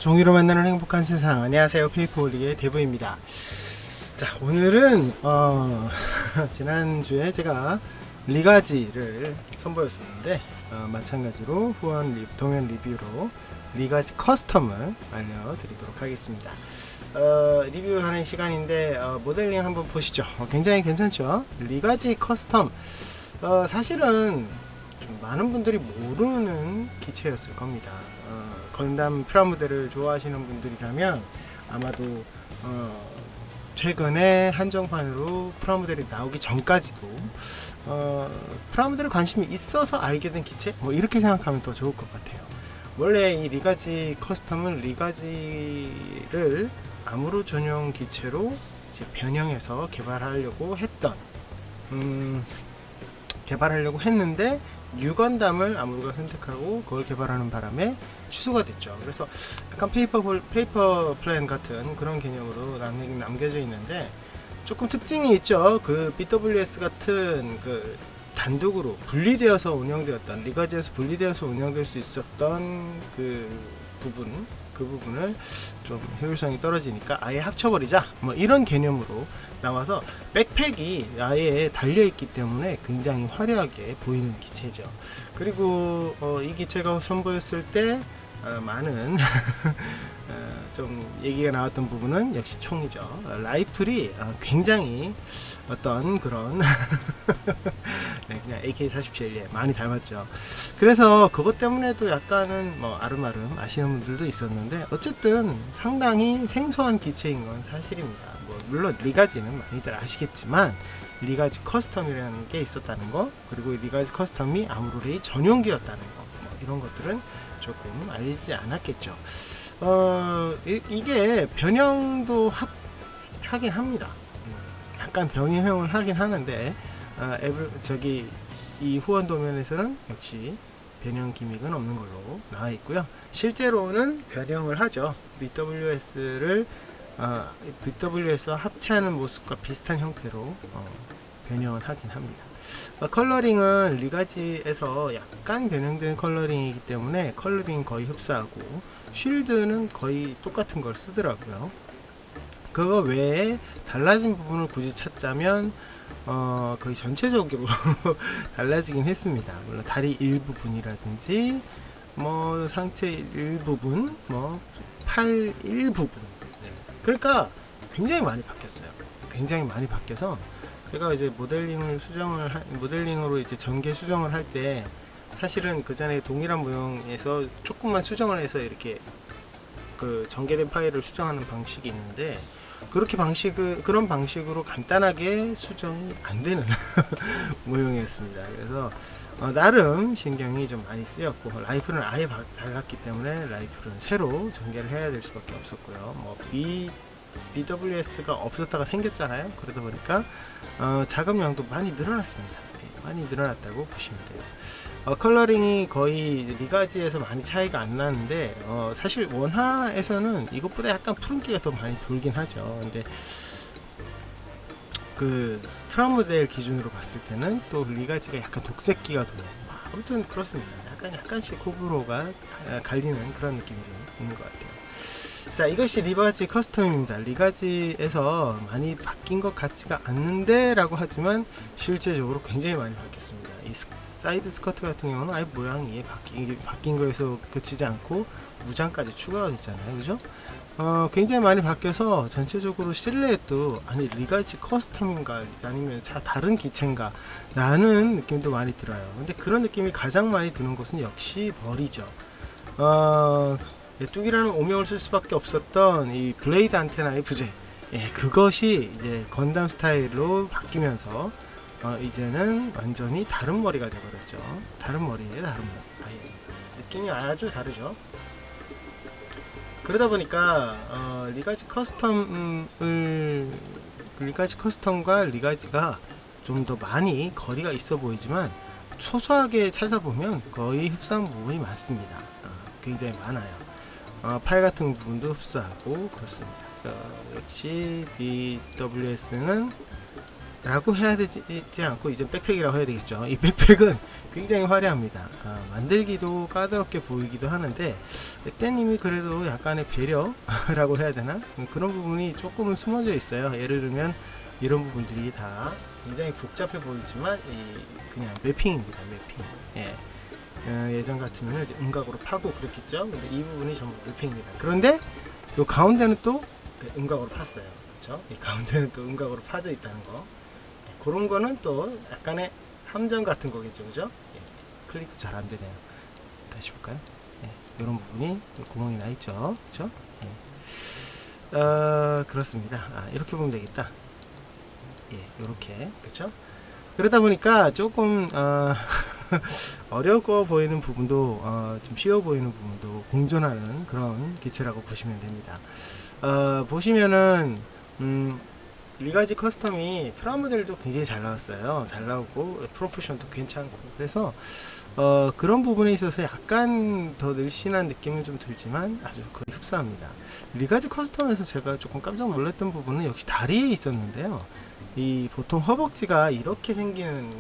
종이로 만나는 행복한 세상. 안녕하세요, 페이퍼홀릭의 대부입니다. 자, 오늘은 지난주에 제가 리가지를 선보였었는데 마찬가지로 동현 리뷰로 리가지 커스텀을 알려드리도록 하겠습니다. 리뷰하는 시간인데 모델링 한번 보시죠. 굉장히 괜찮죠? 리가지 커스텀, 사실은 좀 많은 분들이 모르는 기체였을 겁니다. 건담 프라모델을 좋아하시는 분들이라면 아마도 최근에 한정판으로 프라모델이 나오기 전까지도 프라모델에 관심이 있어서 알게 된 기체? 뭐 이렇게 생각하면 더 좋을 것 같아요. 원래 이 리가지 커스텀은 리가지를 아무로 전용 기체로 이제 변형해서 개발하려고 했는데 뉴건담을 아무로가 선택하고 그걸 개발하는 바람에 취소가 됐죠. 그래서 약간 페이퍼 플랜 같은 그런 개념으로 남겨져 있는데 조금 특징이 있죠. 그 BWS 같은 그 단독으로 분리되어서 운영되었던, 리가지에서 분리되어서 운영될 수 있었던 그 부분을 좀 효율성이 떨어지니까 아예 합쳐버리자, 뭐 이런 개념으로 나와서 백팩이 아예 달려있기 때문에 굉장히 화려하게 보이는 기체죠. 그리고 이 기체가 선보였을 때 많은 좀 얘기가 나왔던 부분은 역시 총이죠. 라이플이 굉장히 어떤 그런 네, 그냥 AK-47에 많이 닮았죠. 그래서 그것 때문에도 약간은 뭐 아름아름 아시는 분들도 있었는데, 어쨌든 상당히 생소한 기체인 건 사실입니다. 뭐 물론 리가지는 많이들 아시겠지만 리가지 커스텀이라는 게 있었다는 거, 그리고 리가지 커스텀이 아무로레이 전용기였다는 거, 뭐 이런 것들은 조금 알려지지 않았겠죠. 이게 변형도 하긴 합니다. 약간 변형을 하긴 하는데 이 후원 도면에서는 역시 변형 기믹은 없는 걸로 나와 있고요. 실제로는 변형을 하죠. BWS와 합체하는 모습과 비슷한 형태로 변형을 하긴 합니다. 컬러링은 리가지에서 약간 변형된 컬러링이기 때문에 컬러링 거의 흡사하고, 쉴드는 거의 똑같은 걸 쓰더라고요. 그거 외에 달라진 부분을 굳이 찾자면 거의 전체적으로 달라지긴 했습니다. 물론 다리 일부분이라든지 뭐 상체 일부분, 뭐 팔 일부분, 네. 그러니까 굉장히 많이 바뀌었어요. 굉장히 많이 바뀌어서 제가 이제 모델링으로 이제 전개 수정을 할 때 사실은 그 전에 동일한 모형에서 조금만 수정을 해서 이렇게 그 전개된 파일을 수정하는 방식이 있는데, 그런 방식으로 간단하게 수정이 안 되는 모형이었습니다. 그래서 나름 신경이 좀 많이 쓰였고, 라이플은 아예 달랐기 때문에 라이플은 새로 전개를 해야 될 수밖에 없었고요. 뭐 BWS가 없었다가 생겼잖아요. 그러다 보니까 작업량도 많이 늘어났습니다. 네, 많이 늘어났다고 보시면 돼요. 컬러링이 거의 리가지에서 많이 차이가 안 나는데 사실 원화에서는 이것보다 약간 푸른기가 더 많이 돌긴 하죠. 근데 그 프라모델 기준으로 봤을 때는 또 리가지가 약간 독색기가 돌아요. 아무튼 그렇습니다. 약간씩 호불호가 갈리는 그런 느낌이 좀 있는 것 같아요. 자, 이것이 리가지 커스텀입니다. 리가지에서 많이 바뀐 것 같지가 않는데 라고 하지만 실제적으로 굉장히 많이 바뀌었습니다. 이 사이드 스커트 같은 경우는 아예 모양이 바뀐 거에서 그치지 않고 무장까지 추가가 됐잖아요. 그죠? 굉장히 많이 바뀌어서 전체적으로 실내에도 아니 리가지 커스텀인가 아니면 다른 기체인가 라는 느낌도 많이 들어요. 근데 그런 느낌이 가장 많이 드는 것은 역시 벌이죠. 뚝이라는 오명을 쓸 수밖에 없었던 이 블레이드 안테나의 부재, 그것이 이제 건담 스타일로 바뀌면서 이제는 완전히 다른 머리가 되어버렸죠. 다른 머리예요, 다른 머리. 느낌이 아주 다르죠. 그러다 보니까 리가지 커스텀과 리가지가 좀 더 많이 거리가 있어 보이지만 소소하게 찾아보면 거의 흡사한 부분이 많습니다. 굉장히 많아요. 팔 같은 부분도 흡사하고 그렇습니다. 역시 BWS는 라고 해야 되지 않고 이제 백팩이라고 해야 되겠죠. 이 백팩은 굉장히 화려합니다. 만들기도 까다롭게 보이기도 하는데 에떼님이 그래도 약간의 배려라고 해야 되나? 그런 부분이 조금은 숨어져 있어요. 예를 들면 이런 부분들이 다 굉장히 복잡해 보이지만 그냥 매핑입니다. 매핑. 예전 같으면 이제 음각으로 파고 그렇겠죠. 근데 이 부분이 전부 매핑입니다. 그런데 이 가운데는 또 음각으로 팠어요. 그렇죠? 이 가운데는 또 음각으로 파져 있다는 거. 그런 거는 또 약간의 함정 같은 거겠죠, 그죠? 클릭도 잘 안 되네요. 다시 볼까요? 이런 부분이 구멍이 나 있죠, 그렇죠? 그렇습니다. 이렇게 보면 되겠다. 이렇게 그렇죠? 그러다 보니까 조금 어려워 보이는 부분도 좀 쉬워 보이는 부분도 공존하는 그런 기체라고 보시면 됩니다. 보시면은 리가지 커스텀이 프라모델도 굉장히 잘 나왔어요. 잘 나오고 프로포션도 괜찮고 그래서 그런 부분에 있어서 약간 더 늘씬한 느낌은 좀 들지만 아주 거의 흡사합니다. 리가지 커스텀에서 제가 조금 깜짝 놀랐던 부분은 역시 다리에 있었는데요. 이 보통 허벅지가 이렇게 생기는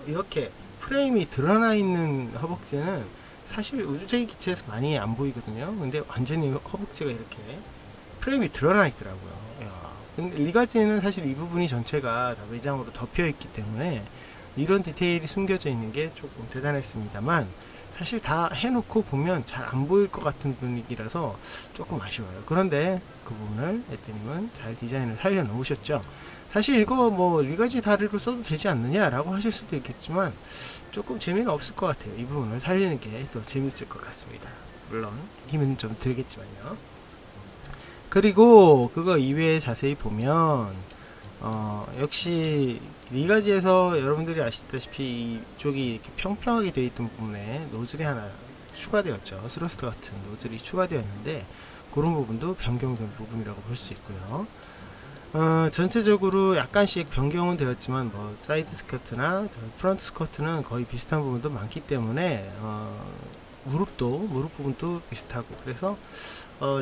이렇게 프레임이 드러나 있는 허벅지는 사실 우주제기 기체에서 많이 안 보이거든요. 근데 완전히 허벅지가 이렇게 프레임이 드러나 있더라고요. 리가지는 사실 이 부분이 전체가 다 외장으로 덮여 있기 때문에 이런 디테일이 숨겨져 있는 게 조금 대단했습니다만 사실 다 해놓고 보면 잘 안 보일 것 같은 분위기라서 조금 아쉬워요. 그런데 그 부분을 에떼님은 잘 디자인을 살려 놓으셨죠. 사실 이거 뭐 리가지 다리로 써도 되지 않느냐 라고 하실 수도 있겠지만 조금 재미는 없을 것 같아요. 이 부분을 살리는 게 더 재밌을 것 같습니다. 물론 힘은 좀 들겠지만요. 그리고 그거 이외에 자세히 보면 역시 리가지에서 여러분들이 아시다시피 이쪽이 이렇게 평평하게 되어 있던 부분에 노즐이 하나 추가되었죠. 스러스트 같은 노즐이 추가되었는데 그런 부분도 변경된 부분이라고 볼 수 있고요. 전체적으로 약간씩 변경은 되었지만 뭐 사이드 스커트나 프런트 스커트는 거의 비슷한 부분도 많기 때문에 무릎 부분도 비슷하고 그래서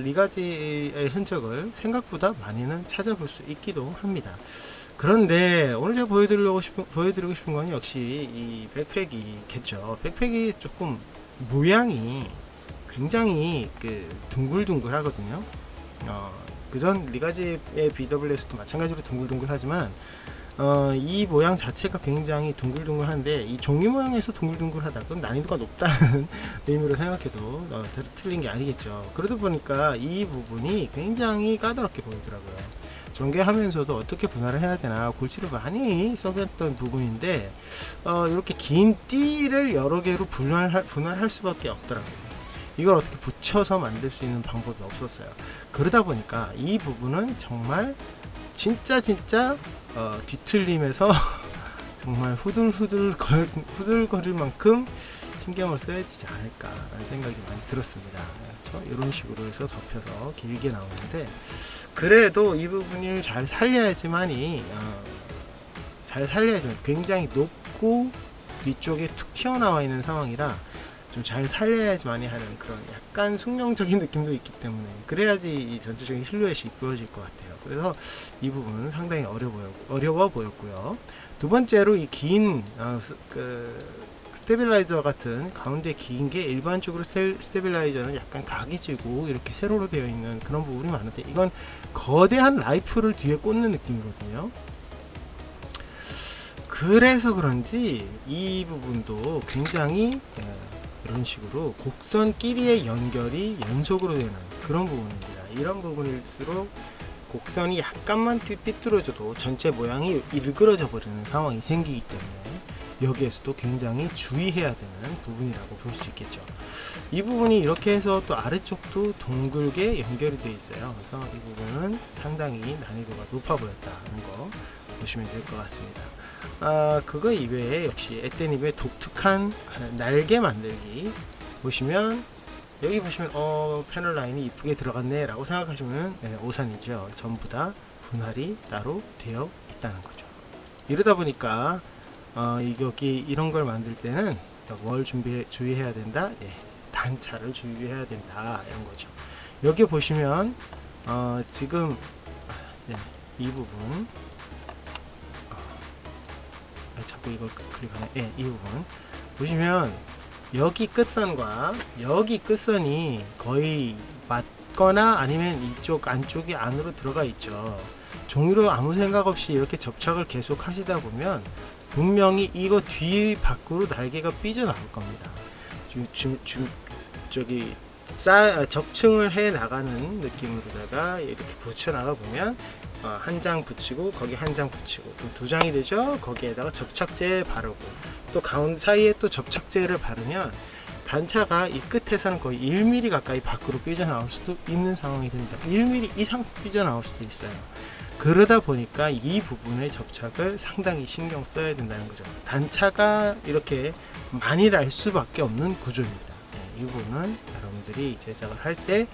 리가지의 흔적을 생각보다 많이는 찾아볼 수 있기도 합니다. 그런데 오늘 제가 보여드리고 싶은 건 역시 이 백팩이겠죠. 백팩이 조금 모양이 굉장히 둥글둥글 하거든요. 그전 리가지의 BWS도 마찬가지로 둥글둥글하지만 이 모양 자체가 굉장히 둥글둥글한데 이 종이 모양에서 둥글둥글하다 그럼 난이도가 높다는 의미로 생각해도 틀린 게 아니겠죠. 그러다 보니까 이 부분이 굉장히 까다롭게 보이더라고요. 전개하면서도 어떻게 분할을 해야 되나 골치를 많이 써봤던 부분인데 이렇게 긴 띠를 여러 개로 분할할 수밖에 없더라고요. 이걸 어떻게 붙여서 만들 수 있는 방법이 없었어요. 그러다 보니까 이 부분은 정말 진짜 뒤틀림에서 정말 후들거릴 만큼 신경을 써야 되지 않을까라는 생각이 많이 들었습니다. 그렇죠? 이런 식으로 해서 덮여서 길게 나오는데 그래도 이 부분을 잘 살려야지만이 굉장히 높고 위쪽에 툭 튀어나와 있는 상황이라 좀 잘 살려야지만이 하는 그런 약간 숙명적인 느낌도 있기 때문에 그래야지 이 전체적인 실루엣이 이끌어질 것 같아요. 그래서 이 부분은 상당히 어려워 보였고요. 두 번째로 이 긴 스테빌라이저 같은 가운데 긴 게 일반적으로 스테빌라이저는 약간 각이 지고 이렇게 세로로 되어 있는 그런 부분이 많은데 이건 거대한 라이프를 뒤에 꽂는 느낌이거든요. 그래서 그런지 이 부분도 굉장히 이런 식으로 곡선끼리의 연결이 연속으로 되는 그런 부분입니다. 이런 부분일수록 곡선이 약간만 삐뚤어져도 전체 모양이 일그러져 버리는 상황이 생기기 때문에 여기에서도 굉장히 주의해야 되는 부분이라고 볼 수 있겠죠. 이 부분이 이렇게 해서 또 아래쪽도 둥글게 연결이 되어 있어요. 그래서 이 부분은 상당히 난이도가 높아 보였다는 거 보시면 될 것 같습니다. 그거 이외에 역시 에떼님의 독특한 날개 만들기 보시면 여기 보시면 패널 라인이 이쁘게 들어갔네 라고 생각하시면 오산이죠. 전부 다 분할이 따로 되어 있다는 거죠. 이러다 보니까 여기 이런 걸 만들 때는 뭘 주의해야 된다? 단차를 주의해야 된다 이런 거죠. 여기 보시면 지금 이 부분 자꾸 이걸 클릭하네. 예, 이 부분 보시면 여기 끝선과 여기 끝선이 거의 맞거나 아니면 이쪽 안쪽이 안으로 들어가 있죠. 종이로 아무 생각 없이 이렇게 접착을 계속 하시다 보면 분명히 이거 뒤 밖으로 날개가 삐져나올 겁니다. 저기 적층을 해 나가는 느낌으로다가 이렇게 붙여 나가 보면 한 장 붙이고 거기 한 장 붙이고 또 두 장이 되죠. 거기에다가 접착제 바르고 또 가운데 사이에 또 접착제를 바르면 단차가 이 끝에서는 거의 1mm 가까이 밖으로 삐져나올 수도 있는 상황이 됩니다. 1mm 이상 삐져나올 수도 있어요. 그러다 보니까 이 부분의 접착을 상당히 신경 써야 된다는 거죠. 단차가 이렇게 많이 날 수밖에 없는 구조입니다. 이 부분은 여러분들이 제작을 할 때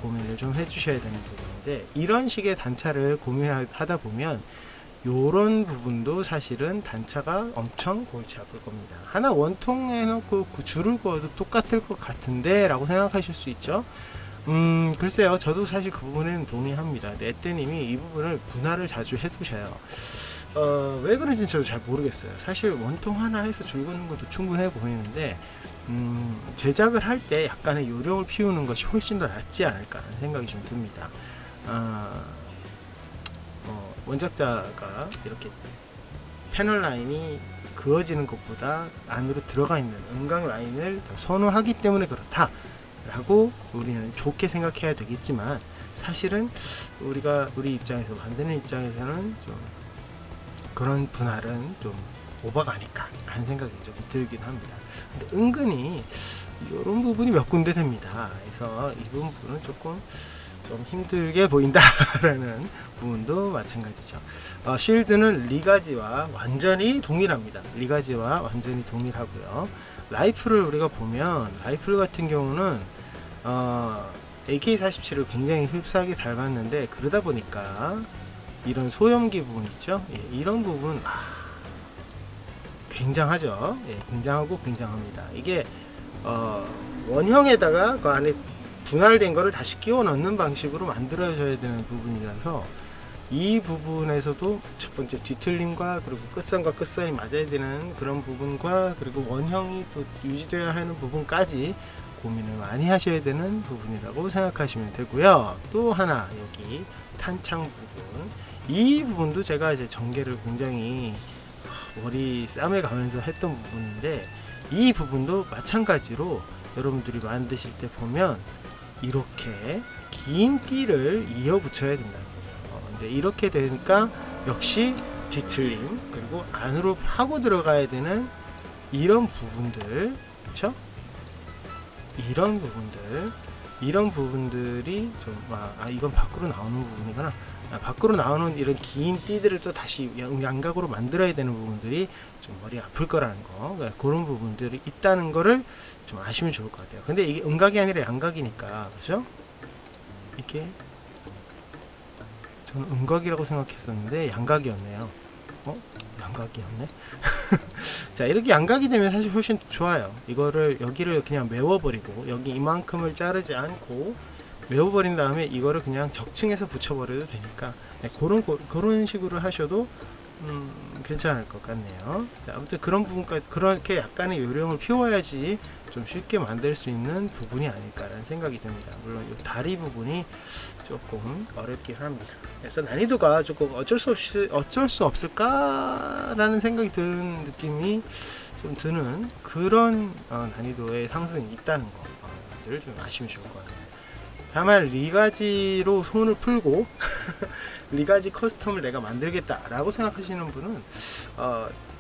고민을 좀 해주셔야 되는 부분인데, 이런 식의 단차를 고민하다 보면 요런 부분도 사실은 단차가 엄청 골치 아플 겁니다. 하나 원통 해놓고 그 줄을 그어도 똑같을 것 같은데 라고 생각하실 수 있죠. 글쎄요, 저도 사실 그 부분에는 동의합니다. 에떼님이 이 부분을 분할을 자주 해두셔요. 왜 그런지는 저도 잘 모르겠어요. 사실 원통 하나 해서 줄 긋는 것도 충분해 보이는데 제작을 할 때 약간의 요령을 피우는 것이 훨씬 더 낫지 않을까 하는 생각이 좀 듭니다. 원작자가 이렇게 패널 라인이 그어지는 것보다 안으로 들어가 있는 음각 라인을 더 선호하기 때문에 그렇다 라고 우리는 좋게 생각해야 되겠지만, 사실은 우리 입장에서 만드는 입장에서는 좀 그런 분할은 좀 오버가 아닐까 하는 생각이 좀 들긴 합니다. 근데 은근히 이런 부분이 몇 군데 됩니다. 그래서 이 부분은 조금 좀 힘들게 보인다라는 부분도 마찬가지죠. 쉴드는 리가지와 완전히 동일합니다. 리가지와 완전히 동일하고요. 라이플을 우리가 보면 라이플 같은 경우는 AK-47을 굉장히 흡사하게 닮았는데, 그러다 보니까 이런 소염기 부분 있죠. 예, 이런 부분 굉장하죠. 예, 굉장하고 굉장합니다. 이게 원형에다가 그 안에 분할된 거를 다시 끼워 넣는 방식으로 만들어져야 되는 부분이라서, 이 부분에서도 첫 번째 뒤틀림과 그리고 끝선과 끝선이 맞아야 되는 그런 부분과 그리고 원형이 또 유지되어야 하는 부분까지 고민을 많이 하셔야 되는 부분이라고 생각하시면 되고요. 또 하나, 여기 탄창 부분, 이 부분도 제가 이제 전개를 굉장히 머리 쌈에 가면서 했던 부분인데, 이 부분도 마찬가지로 여러분들이 만드실 때 보면 이렇게 긴 띠를 이어 붙여야 된다. 근데 이렇게 되니까 역시 뒤틀림, 그리고 안으로 파고 들어가야 되는 이런 부분들, 그렇죠? 이런 부분들이 좀 이건 밖으로 나오는 부분이구나. 밖으로 나오는 이런 긴 띠들을 또 다시 양각으로 만들어야 되는 부분들이 좀 머리 아플 거라는 거, 그러니까 그런 부분들이 있다는 거를 좀 아시면 좋을 것 같아요. 근데 이게 음각이 아니라 양각이니까, 그죠? 이게 저는 음각이라고 생각했었는데 양각이었네요. 양각이었네. 자, 이렇게 양각이 되면 사실 훨씬 좋아요. 이거를 여기를 그냥 메워버리고 여기 이만큼을 자르지 않고 메워버린 다음에 이거를 그냥 적층해서 붙여버려도 되니까, 네, 그런 식으로 하셔도 괜찮을 것 같네요. 자, 아무튼 그런 부분까지 그렇게 약간의 요령을 피워야지 좀 쉽게 만들 수 있는 부분이 아닐까라는 생각이 듭니다. 물론 이 다리 부분이 조금 어렵긴 합니다. 그래서 난이도가 조금 어쩔 수 없을까라는 생각이 드는 느낌이 좀 드는 그런 난이도의 상승이 있다는 것을 좀 아시면 좋을 것 같아요. 다만 리가지로 손을 풀고 리가지 커스텀을 내가 만들겠다라고 생각하시는 분은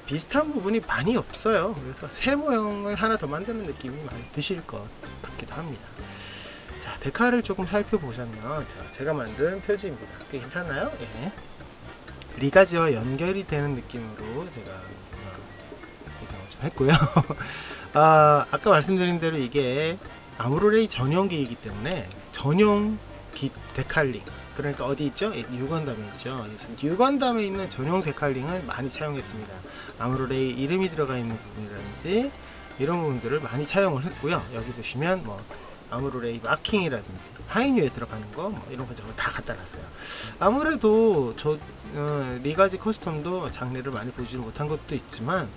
비슷한 부분이 많이 없어요. 그래서 새 모형을 하나 더 만드는 느낌이 많이 드실 것 같기도 합니다. 자, 데카를 조금 살펴보자면, 제가 만든 표지입니다. 괜찮나요? 예. 리가지와 연결이 되는 느낌으로 제가 이동을 좀 했고요. 아까 말씀드린 대로 이게 아무로레이 전용기이기 때문에 전용 데칼링, 그러니까 어디 있죠? 유건담에 있죠. 유건담에 있는 전용 데칼링을 많이 차용했습니다. 아무로레이 이름이 들어가 있는 부분이라든지 이런 부분들을 많이 차용을 했고요. 여기 보시면 아무로레이 마킹이라든지 하이뉴에 들어가는 거뭐 이런 거 저거 다 갖다 놨어요. 아무래도 저 리가지 커스텀도 장르를 많이 보지 못한 것도 있지만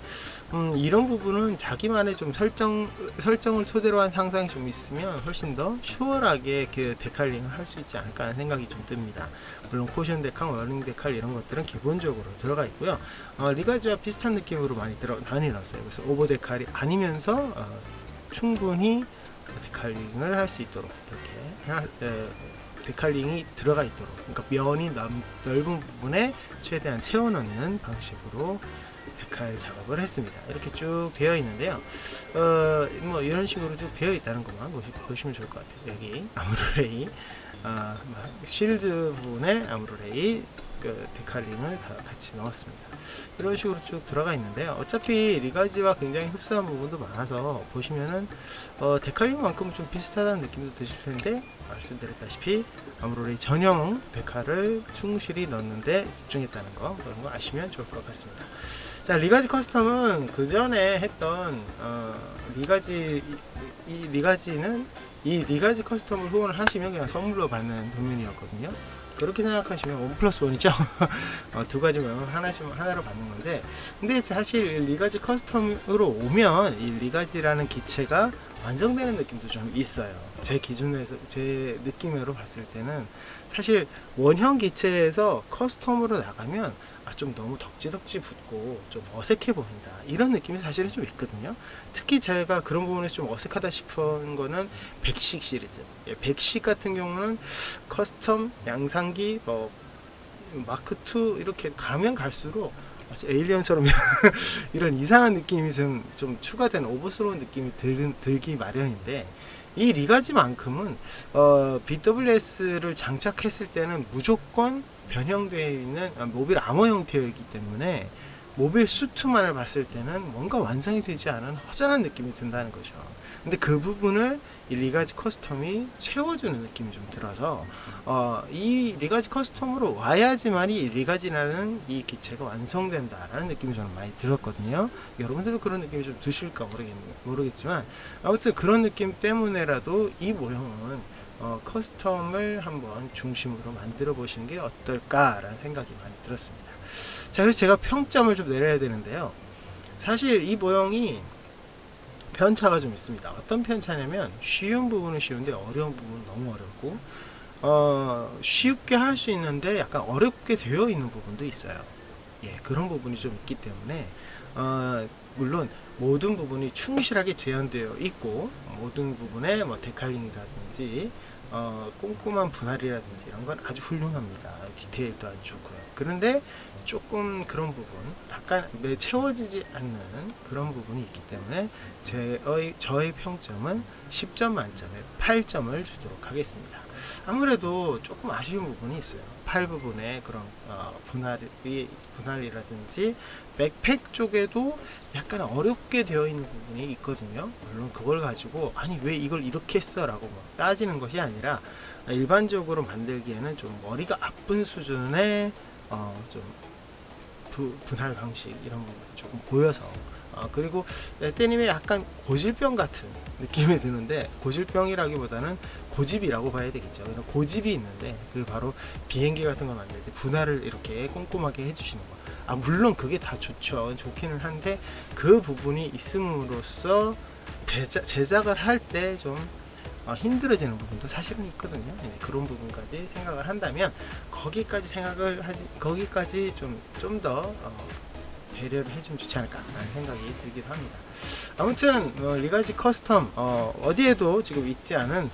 이런 부분은 자기만의 좀 설정을 토대로 한 상상이 좀 있으면 훨씬 더 슈월하게 그 데칼링을 할 수 있지 않을까 하는 생각이 좀 듭니다. 물론 코션 데칼, 워닝 데칼 이런 것들은 기본적으로 들어가 있고요. 리가지와 비슷한 느낌으로 많이 넣었어요. 그래서 오버 데칼이 아니면서 충분히 데칼링을 할 수 있도록 이렇게 데칼링이 들어가 있도록, 그러니까 면이 넓은 부분에 최대한 채워 넣는 방식으로 데칼 작업을 했습니다. 이렇게 쭉 되어 있는데요. 뭐 이런 식으로 쭉 되어 있다는 것만 보시면 좋을 것 같아요. 여기 아무로레이, 쉴드 부분에 아무로레이 그 데칼링을 다 같이 넣었습니다. 이런 식으로 쭉 들어가 있는데요. 어차피 리가지와 굉장히 흡사한 부분도 많아서 보시면은 데칼링만큼은 좀 비슷하다는 느낌도 드실 텐데, 말씀드렸다시피 아무로레이 전용 데칼을 충실히 넣는데 집중했다는 거, 그런 거 아시면 좋을 것 같습니다. 자, 리가지 커스텀은 그 전에 했던 리가지는 이 리가지 커스텀을 후원을 하시면 그냥 선물로 받는 도면이었거든요. 그렇게 생각하시면 1+1이죠. 두 가지면 하나로 받는 건데, 근데 사실 리가지 커스텀으로 오면 이 리가지라는 기체가 완성되는 느낌도 좀 있어요. 제 기준에서, 제 느낌으로 봤을 때는 사실 원형 기체에서 커스텀으로 나가면 좀 너무 덕지덕지 붙고 좀 어색해 보인다, 이런 느낌이 사실은 좀 있거든요. 특히 제가 그런 부분에서 좀 어색하다 싶은 거는 백식 시리즈. 백식 같은 경우는 커스텀, 양상기, 뭐 마크2 이렇게 가면 갈수록 에일리언처럼 이런 이상한 느낌이 좀 추가된 오버스러운 느낌이 들기 마련인데, 이 리가지만큼은 BWS를 장착했을 때는 무조건 변형되어 있는 모빌 아머 형태이기 때문에 모빌 수트만을 봤을 때는 뭔가 완성이 되지 않은 허전한 느낌이 든다는 거죠. 근데 그 부분을 이 리가지 커스텀이 채워주는 느낌이 좀 들어서 이 리가지 커스텀으로 와야지만 이 리가지라는 이 기체가 완성된다라는 느낌이 저는 많이 들었거든요. 여러분들도 그런 느낌이 좀 드실까 모르겠지만, 아무튼 그런 느낌 때문에라도 이 모형은 커스텀을 한번 중심으로 만들어 보시는 게 어떨까라는 생각이 많이 들었습니다. 자, 그래서 제가 평점을 좀 내려야 되는데요. 사실 이 모형이 편차가 좀 있습니다. 어떤 편차냐면, 쉬운 부분은 쉬운데 어려운 부분은 너무 어렵고, 쉽게 할 수 있는데 약간 어렵게 되어 있는 부분도 있어요. 예, 그런 부분이 좀 있기 때문에 물론 모든 부분이 충실하게 재현되어 있고, 모든 부분에 뭐 데칼링이라든지 꼼꼼한 분할이라든지 이런 건 아주 훌륭합니다. 디테일도 아주 좋고요. 그런데 조금 그런 부분, 약간 채워지지 않는 그런 부분이 있기 때문에 저의 평점은 10점 만점에 8점을 주도록 하겠습니다. 아무래도 조금 아쉬운 부분이 있어요. 팔 부분에 그런 분할이라든지 백팩 쪽에도 약간 어렵게 되어 있는 부분이 있거든요. 물론 그걸 가지고 아니 왜 이걸 이렇게 했어 라고 따지는 것이 아니라, 일반적으로 만들기에는 좀 머리가 아픈 수준의 좀 분할 방식 이런 부분 조금 보여서, 그리고 때님의 약간 고질병 같은 느낌이 드는데, 고질병이라기보다는 고집이라고 봐야 되겠죠. 이런 고집이 있는데, 그게 바로 비행기 같은 거 만들 때 분할을 이렇게 꼼꼼하게 해주시는 거. 물론 그게 다 좋기는 한데, 그 부분이 있음으로써 제작을 할 때 좀 힘들어지는 부분도 사실은 있거든요. 그런 부분까지 생각을 한다면 거기까지 좀 더 배려를 해주면 좋지 않을까 라는 생각이 들기도 합니다. 아무튼 리가지 커스텀 어디에도 지금 있지 않은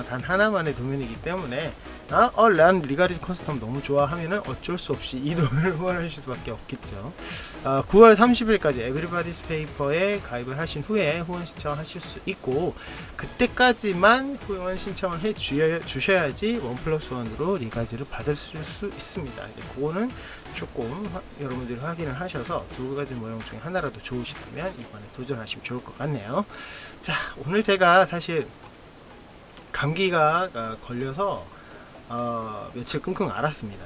단 하나만의 도면이기 때문에 난 리가지 커스텀 너무 좋아 하면은 어쩔 수 없이 이 도면을 후원하실 수밖에 없겠죠. 9월 30일까지 에브리바디스 페이퍼에 가입을 하신 후에 후원 신청하실 수 있고, 그때까지만 후원 신청을 해 주셔야지 1+1으로 리가지를 받을 수 있습니다. 그거는 조금 여러분들이 확인을 하셔서 두 가지 모형 중에 하나라도 좋으시다면 이번에 도전하시면 좋을 것 같네요. 자, 오늘 제가 사실 감기가 걸려서 며칠 끙끙 앓았습니다.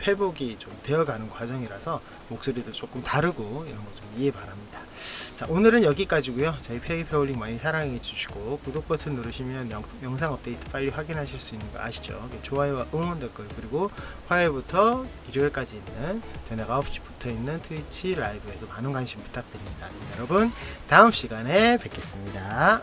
회복이 좀 되어가는 과정이라서 목소리도 조금 다르고 이런 거 좀 이해 바랍니다. 자, 오늘은 여기까지고요. 저희 페이퍼홀릭 많이 사랑해 주시고 구독 버튼 누르시면 영상 업데이트 빨리 확인하실 수 있는 거 아시죠? 좋아요와 응원 댓글, 그리고 화요일부터 일요일까지 있는 저녁 9시 붙어 있는 트위치 라이브에도 많은 관심 부탁드립니다. 여러분 다음 시간에 뵙겠습니다.